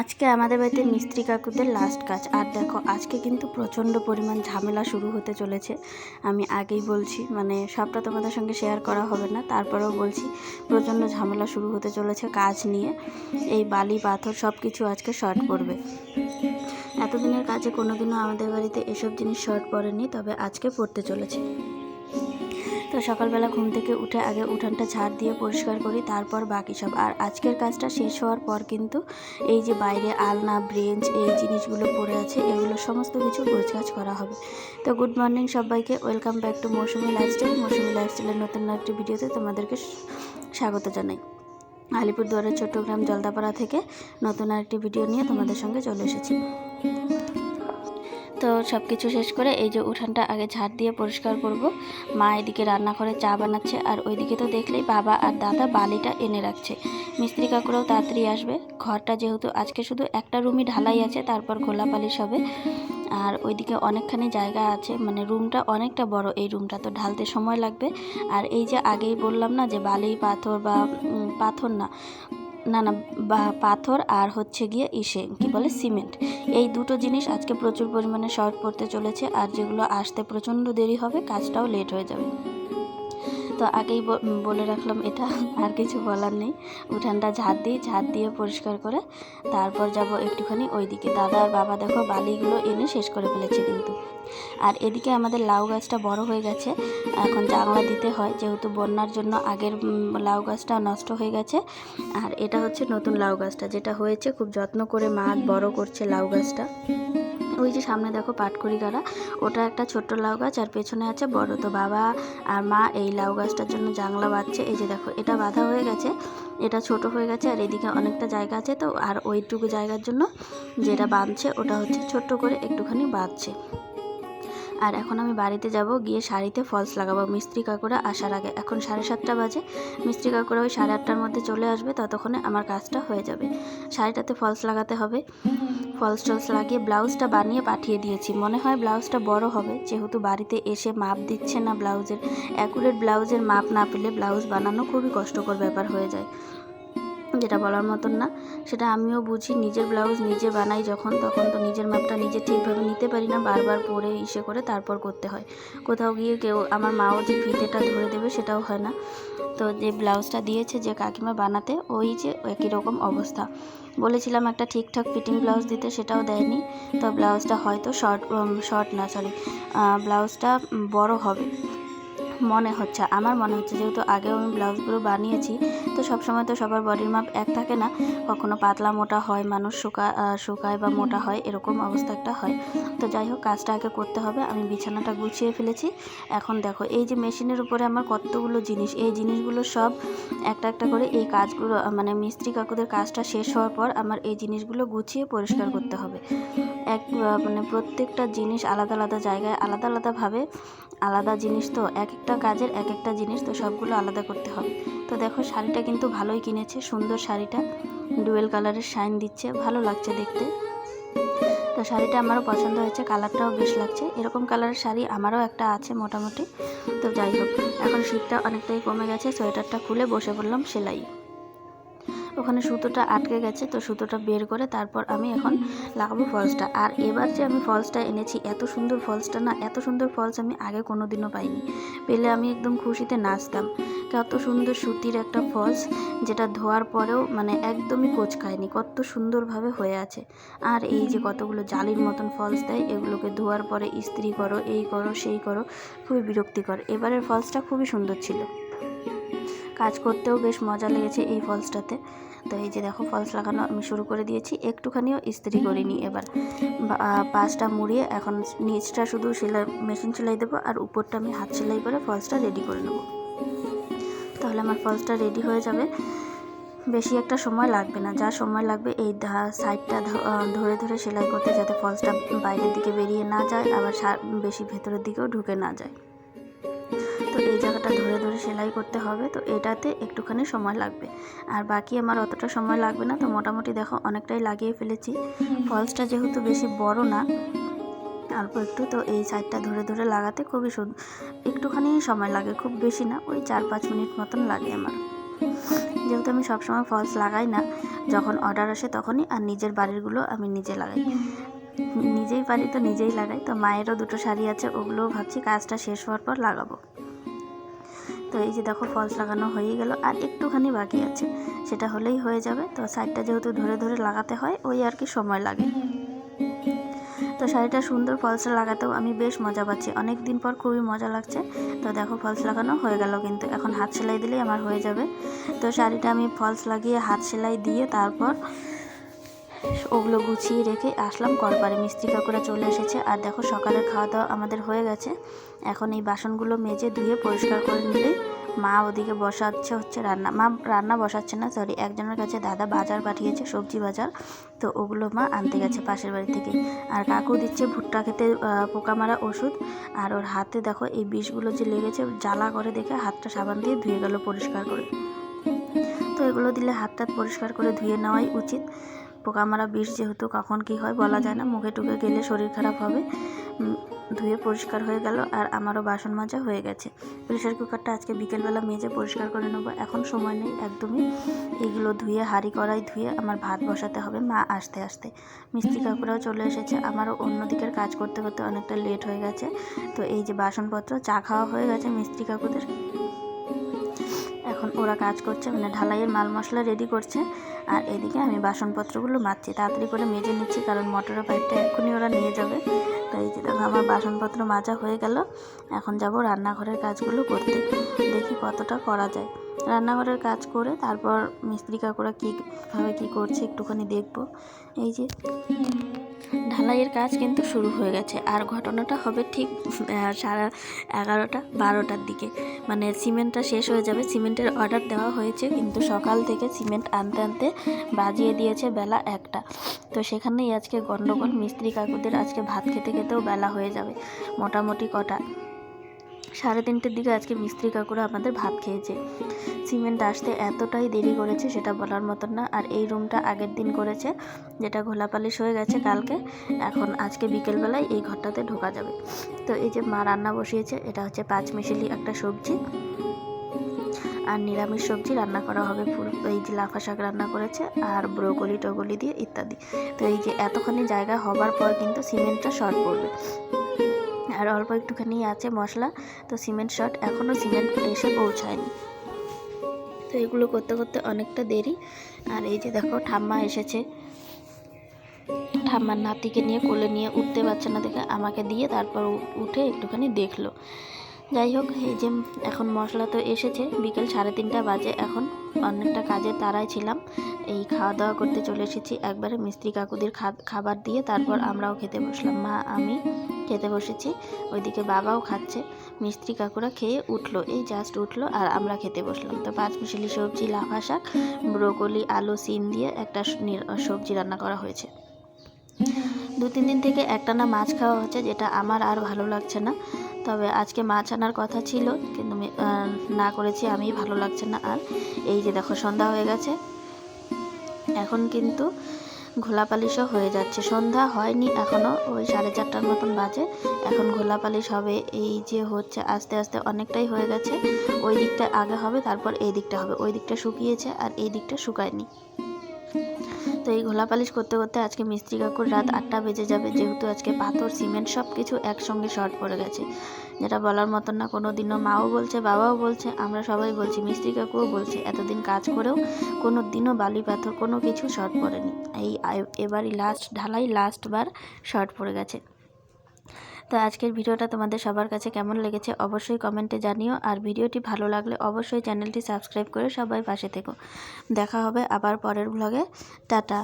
আজকে আমাদের বাড়িতে মিস্ত্রি কাকুদের লাস্ট কাজ। আর দেখো আজকে কিন্তু প্রচণ্ড পরিমাণ ঝামেলা শুরু হতে চলেছে। আমি আগেই বলছি, মানে সবটা তোমাদের সঙ্গে শেয়ার করা হবে না, তারপরেও বলছি প্রচণ্ড ঝামেলা শুরু হতে চলেছে কাজ নিয়ে। এই বালি পাথর সব কিছু আজকে শর্ট পড়বে। এতদিনের কাজে কোনোদিনও আমাদের বাড়িতে এসব জিনিস শর্ট পড়েনি, তবে আজকে পড়তে চলেছে। তো সকালবেলা ঘুম থেকে উঠে আগে উঠানটা ঝাড় দিয়ে পরিষ্কার করি, তারপর বাকি সব। আর আজকের কাজটা শেষ হওয়ার পর কিন্তু এই যে বাইরে আলনা ব্রেঞ্চ এই জিনিসগুলো পড়ে আছে, এগুলো সমস্ত কিছু গোছগাছ করা হবে। তো গুড মর্নিং সবাইকে, welcome back to Mousumi lifestyle. Mousumi লাইফস্টাইলের নতুন একটি ভিডিওতে তোমাদেরকে স্বাগত জানাই। আলিপুরদুয়ারের চট্টগ্রাম জলদাপাড়া থেকে নতুন আরেকটি ভিডিও নিয়ে তোমাদের সঙ্গে চলে এসেছি। তো সব কিছু শেষ করে এই যে উঠানটা আগে ঝাড় দিয়ে পরিষ্কার করব। মা এদিকে রান্নাঘরে চা বানাচ্ছে, আর ওইদিকে তো দেখলেই বাবা আর দাদা বালিটা এনে রাখছে। মিস্ত্রি কাকুরাও তাড়াতাড়ি আসবে। ঘরটা যেহেতু আজকে শুধু একটা রুমই ঢালাই আছে, তারপর খোলা পালিশ হবে। আর ওইদিকে অনেকখানি জায়গা আছে, মানে রুমটা অনেকটা বড়, এই রুমটা তো ঢালতে সময় লাগবে। আর এই যে আগেই বললাম না যে বালি পাথর বা পাথর না বা পাথর আর হচ্ছে গিয়ে কি বলে সিমেন্ট, এই দুটো জিনিস আজকে প্রচুর পরিমাণে শর্ট পড়তে চলেছে। আর যেগুলো আসতে প্রচণ্ড দেরি হবে, কাজটাও লেট হয়ে যাবে। তো আগেই বলে রাখলাম এটা, আর কিছু বলার নেই। উঠানটা ঝাড় দিয়ে পরিষ্কার করে তারপর যাব একটুখানি ওইদিকে। দাদা আর বাবা দেখো বালিগুলো এনে শেষ করে ফেলেছে কিন্তু। আর এদিকে আমাদের লাউ গাছটা বড় হয়ে গেছে, এখন জাংলা দিতে হয়, যেহেতু বন্যার জন্য আগের লাউ গাছটা নষ্ট হয়ে গেছে। আর এটা হচ্ছে নতুন লাউ গাছটা, যেটা হয়েছে খুব যত্ন করে মা বড় করছে লাউ গাছটা। ওই যে সামনে দেখো পাটকুড়ি গাড়া, ওটা একটা ছোট্ট লাউ গাছ, আর পেছনে আছে বড়। তো বাবা আর মা এই লাউ গাছটার জন্য জাংলা বাঁধছে। এই যে দেখো এটা বাঁধা হয়ে গেছে, এটা ছোট হয়ে গেছে, আর এদিকে অনেকটা জায়গা আছে। তো আর ওইটুকু জায়গার জন্য যেটা বাঁধছে ওটা হচ্ছে ছোট্ট করে একটুখানি বাঁধছে। আর এখন আমি বাড়িতে যাব, গিয়ে শাড়িতে ফলস লাগাবো মিস্ত্রি কাকুরা আসার আগে। এখন 7:30 বাজে, মিস্ত্রি কাকুরা ওই 8:30টার মধ্যে চলে আসবে, ততক্ষণে আমার কাজটা হয়ে যাবে। শাড়িটাতে ফলস লাগাতে হবে। ফলস টলস লাগিয়ে ব্লাউজটা বানিয়ে পাঠিয়ে দিয়েছি। মনে হয় ব্লাউজটা বড় হবে, যেহেতু বাড়িতে এসে মাপ দিচ্ছে না ব্লাউজের। অ্যাকুরেট ব্লাউজের মাপ না পেলে ব্লাউজ বানানো খুবই কষ্টকর ব্যাপার হয়ে যায়, যেটা বলার মতন না। সেটা আমিও বুঝি, নিজের ব্লাউজ নিজে বানাই যখন, তখন তো নিজের মাপটা নিজে ঠিকভাবে নিতে পারি না, বারবার পরে করে তারপর করতে হয়। কোথাও গিয়ে কেউ আমার মাও যে ফিতেটা ধরে দেবে সেটাও হয় না। তো যে ব্লাউজটা দিয়েছে যে কাকিমা বানাতে, ওই যে একই রকম অবস্থা। বলেছিলাম একটা ঠিকঠাক ফিটিং ব্লাউজ দিতে, সেটাও দেয়নি। তো ব্লাউজটা হয়তো ব্লাউজটা বড় হবে মনে হচ্ছে, আমার মনে হচ্ছে, যেহেতু আগেও আমি ব্লাউজগুলো বানিয়েছি। তো সবসময় তো সবার বডির মাপ এক থাকে না, কখনো পাতলা মোটা হয়, মানুষ শুকায় বা মোটা হয়, এরকম অবস্থা একটা হয়। তো যাই হোক, কাজটা আগে করতে হবে। আমি বিছানাটা গুছিয়ে ফেলেছি। এখন দেখো এই যে মেশিনের উপরে আমার কতগুলো জিনিস, এই জিনিসগুলো সব একটা একটা করে এই কাজগুলো, মানে মিস্ত্রি কাকুদের কাজটা শেষ হওয়ার পর আমার এই জিনিসগুলো গুছিয়ে পরিষ্কার করতে হবে। মানে প্রত্যেকটা জিনিস আলাদা আলাদা জায়গায় আলাদা আলাদাভাবে, আলাদা জিনিস তো, এক একটা কাজের এক একটা জিনিস, তো সবগুলো আলাদা করতে হবে। তো দেখো শাড়িটা কিন্তু ভালোই কিনেছে, সুন্দর শাড়িটা, ডুয়েল কালারের শাইন দিচ্ছে, ভালো লাগছে দেখতে। তো শাড়িটা আমারও পছন্দ হয়েছে, কালারটাও বেশ লাগছে। এরকম কালারের শাড়ি আমারও একটা আছে মোটামুটি। তো যাই হোক, এখন শীতটা অনেকটাই কমে গেছে, সোয়েটারটা খুলে বসে পড়লাম সেলাই। ওখানে সুতোটা আটকে গেছে, তো সুতোটা বের করে তারপর আমি এখন লাগাবো ফলসটা। আর এবার যে আমি ফলসটা এনেছি, এত সুন্দর ফলসটা না, এত সুন্দর ফলস আমি আগে কোনো দিনও পাইনি। পেলে আমি একদম খুশিতে নাচতাম। কত সুন্দর সুতির একটা ফলস, যেটা ধোয়ার পরেও মানে একদমই কোচ খায়নি, কত সুন্দরভাবে হয়ে আছে। আর এই যে কতগুলো জালির মতন ফলস দেয়, এগুলোকে ধোয়ার পরে ইস্ত্রি করো, এই করো সেই করো, খুবই বিরক্তিকর। এবারের ফলসটা খুবই সুন্দর ছিল, কাজ করতেও বেশ মজা লেগেছে এই ফলসটাতে। তো এই যে দেখো ফলস লাগানো আমি শুরু করে দিয়েছি, একটুখানিও ইস্ত্রি করিনি। এবার পাশটা মুড়িয়ে এখন নিচটা শুধু মেশিন সেলাই দেবো, আর উপরটা আমি হাত সেলাই করে ফলসটা রেডি করে নেব। তাহলে আমার ফলসটা রেডি হয়ে যাবে, বেশি একটা সময় লাগবে না। যা সময় লাগবে এই সাইডটা ধরে ধরে সেলাই করতে, যাতে ফলসটা বাইরের দিকে বেরিয়ে না যায়, আবার বেশি ভেতরের দিকেও ঢুকে না যায়। তো এই জায়গাটা ধরে ধরে সেলাই করতে হবে, তো এটাতে একটুখানি সময় লাগবে। আর বাকি আমার অতটা সময় লাগবে না। তো মোটামুটি দেখো অনেকটাই লাগিয়ে ফেলেছি। ফলসটা যেহেতু বেশি বড় না, অল্প একটু, তো এই সাইডটা ধরে ধরে লাগাতে খুবই একটুখানি সময় লাগে, খুব বেশি না, ওই 4-5 মিনিট মতন লাগে আমার। যেহেতু আমি সবসময় ফলস লাগাই না, যখন অর্ডার আসে তখনই, আর নিজের বাড়িরগুলো আমি নিজে লাগাই, নিজেই পারি তো নিজেই লাগাই। তো মায়েরও দুটো শাড়ি আছে, ওগুলোও ভাবছি কাজটা শেষ হওয়ার পর লাগাবো। তো এই যে দেখো ফলস লাগানো হয়ে গেল, আর একটুখানি বাকি আছে, সেটা হলেই হয়ে যাবে। তো সাইডটা যেহেতু ধরে ধরে লাগাতে হয়, ওই আর কি সময় লাগে। তো শাড়িটা সুন্দর ফলস লাগাতেও আমি বেশ মজা পাচ্ছি, অনেক দিন পর খুবই মজা লাগছে। তো দেখো ফলস লাগানো হয়ে গেল, কিন্তু এখন হাত সেলাই দিলেই আমার হয়ে যাবে। তো শাড়িটা আমি ফলস লাগিয়ে হাত সেলাই দিয়ে তারপর ওগুলো গুছিয়ে রেখে আসলাম কলপারে। মিস্ত্রি কাকুরা চলে এসেছে, আর দেখো সকালের খাওয়া দাওয়া আমাদের হয়ে গেছে। এখন এই বাসনগুলো মেজে ধুয়ে পরিষ্কার করে নিলেই, মা ওদিকে হচ্ছে রান্না বসাচ্ছে না, সরি, একজনের কাছে দাদা বাজার পাঠিয়েছে, সবজি বাজার, তো ওগুলো মা আনতে গেছে পাশের বাড়ি থেকে। আর কাকু দিচ্ছে ভুট্টা খেতে পোকা মারা ওষুধ। আর ওর হাতে দেখো এই বিষগুলো যে লেগেছে, জ্বালা করে দেখে হাতটা সাবান দিয়ে ধুয়ে গেল পরিষ্কার করে। তো এগুলো দিলে হাতটা পরিষ্কার করে ধুয়ে নেওয়াই উচিত। পোকা মারা বিষ যেহেতু কখন কি হয় বলা যায় না, মুখে টুকে গেলে শরীর খারাপ হবে। ধুয়ে পরিষ্কার হয়ে গেল, আর আমারও বাসন মাজা হয়ে গেছে। প্রেশার কুকারটা আজকে বিকেলবেলা মেজে পরিষ্কার করে নেবো, এখন সময় নেই একদমই। এইগুলো ধুয়ে হাঁড়ি কড়াই ধুয়ে আমার ভাত বসাতে হবে মা আসতে আসতে। মিস্ত্রি কাকুরাও চলে এসেছে, আমারও অন্য দিকের কাজ করতে করতে অনেকটা লেট হয়ে গেছে। তো এই যে বাসনপত্র, চা খাওয়া হয়ে গেছে মিস্ত্রি কাকুদের, এখন ওরা কাজ করছে, মানে ঢালাইয়ের মাল মশলা রেডি করছে। আর এদিকে আমি বাসনপত্রগুলো মাজছি, তাড়াতাড়ি করে মেজে নিচ্ছি, কারণ মোটরের পাইপটা এক্ষুনি ওরা নিয়ে যাবে। তো এই যে দেখো আমার বাসনপত্র মাজা হয়ে গেল, এখন যাব রান্নাঘরের কাজগুলো করতে, দেখি কতটা করা যায়। রান্নাঘরের কাজ করে তারপর মিস্ত্রি কাকুরা কীভাবে কী করছে একটুখানি দেখবো। এই যে ঢালাইয়ের কাজ কিন্তু শুরু হয়ে গেছে, আর ঘটনাটা হবে ঠিক 11:30-12টার দিকে, মানে সিমেন্টটা শেষ হয়ে যাবে। সিমেন্টের অর্ডার দেওয়া হয়েছে, কিন্তু সকাল থেকে সিমেন্ট আনতে আনতে বাজিয়ে দিয়েছে বেলা 1টা। তো সেখানেই আজকে গন্ডগোল, মিস্ত্রি কাকুদের আজকে ভাত খেতে খেতেও বেলা হয়ে যাবে, মোটামুটি কটা 3:30টার দিকে আজকে মিস্ত্রি কাকুরা আমাদের ভাত খেয়েছে। সিমেন্ট আসতে এতটাই দেরি করেছে সেটা বলার মতন না। আর এই রুমটা আগের দিন করেছে, যেটা ঘোলা পালিশ হয়ে গেছে কালকে, এখন আজকে বিকেলবেলায় এই ঘরটাতে ঢোকা যাবে। তো এই যে মা রান্না বসিয়েছে, এটা হচ্ছে 5 মিশালি একটা সবজি, আর নিরামিষ সবজি রান্না করা হবে। এই যে লাফা শাক রান্না করেছে, আর ব্রোকলি টগলি দিয়ে ইত্যাদি। তো এই যে এতখানি জায়গা হবার পর কিন্তু সিমেন্টটা শর্ট পড়বে, আর অল্প একটুখানি আছে মশলা। তো সিমেন্ট শর্ট, এখনও সিমেন্ট এসে পৌঁছায়নি। তো এগুলো করতে করতে অনেকটা দেরি। আর এই যে দেখো ঠাম্মা এসেছে, ঠাম্মার নাতিকে নিয়ে কোলে নিয়ে উঠতে পারছে না দেখে আমাকে দিয়ে তারপর উঠে একটুখানি দেখলো। যাই হোক, এই যে এখন মশলা তো এসেছে, বিকেল 3:30 বাজে, এখন অনেকটা কাজের তাড়ায় ছিলাম। এই খাওয়া দাওয়া করতে চলে এসেছি একবারে মিস্ত্রি কাকুদের খাবার দিয়ে, তারপর আমরাও খেতে বসলাম। মা আমি খেতে বসেছি, ওইদিকে বাবাও খাচ্ছে। মিস্ত্রি কাকুরা খেয়ে উঠলো, এই জাস্ট উঠলো, আর আমরা খেতে বসলাম। তো 5 মিশালি সবজি, লাফা শাক, ব্রোকলি, আলু, সিম দিয়ে একটা সবজি রান্না করা হয়েছে। 2-3 দিন থেকে একটানা মাছ খাওয়া হচ্ছে, যেটা আমার আর ভালো লাগছে না। তবে আজকে মাছ আনার কথা ছিল, কিন্তু না করেছি আমি, ভালো লাগছে না আর। এই যে দেখো সন্ধ্যা হয়ে গেছে, এখন কিন্তু ঘোলা পালিশও হয়ে যাচ্ছে। সন্ধ্যা হয়নি এখনও, ওই 4:30টার মতন বাজে, এখন ঘোলা পালিশ হবে। এই যে হচ্ছে আস্তে আস্তে অনেকটাই হয়ে গেছে। ওই দিকটা আগে হবে, তারপর এই দিকটা হবে। ওই দিকটা শুকিয়েছে আর এই দিকটা শুকায়নি। তো এই ঘোলা পালিশ করতে করতে আজকে মিস্ত্রি কাকুর রাত 8টা বেজে যাবে, যেহেতু আজকে পাথর সিমেন্ট সব কিছু একসঙ্গে শর্ট পড়ে গেছে, যেটা বলার মতন না। কোনো দিনও মাও বলছে, বাবাও বলছে, আমরা সবাই বলছি, মিস্ত্রি কাকুও বলছে, এতদিন কাজ করেও কোনো দিনও বালি পাথর কোনো কিছু শর্ট পড়েনি। এবারই লাস্টবার শর্ট পড়ে গেছে। তো আজকের ভিডিওটা তোমাদের সবার কাছে কেমন লেগেছে অবশ্যই কমেন্টে জানিও, আর ভিডিওটি ভালো লাগলে অবশ্যই চ্যানেলটি সাবস্ক্রাইব করে সবাই পাশে থেকো। দেখা হবে আবার পরের ব্লগে। টাটা।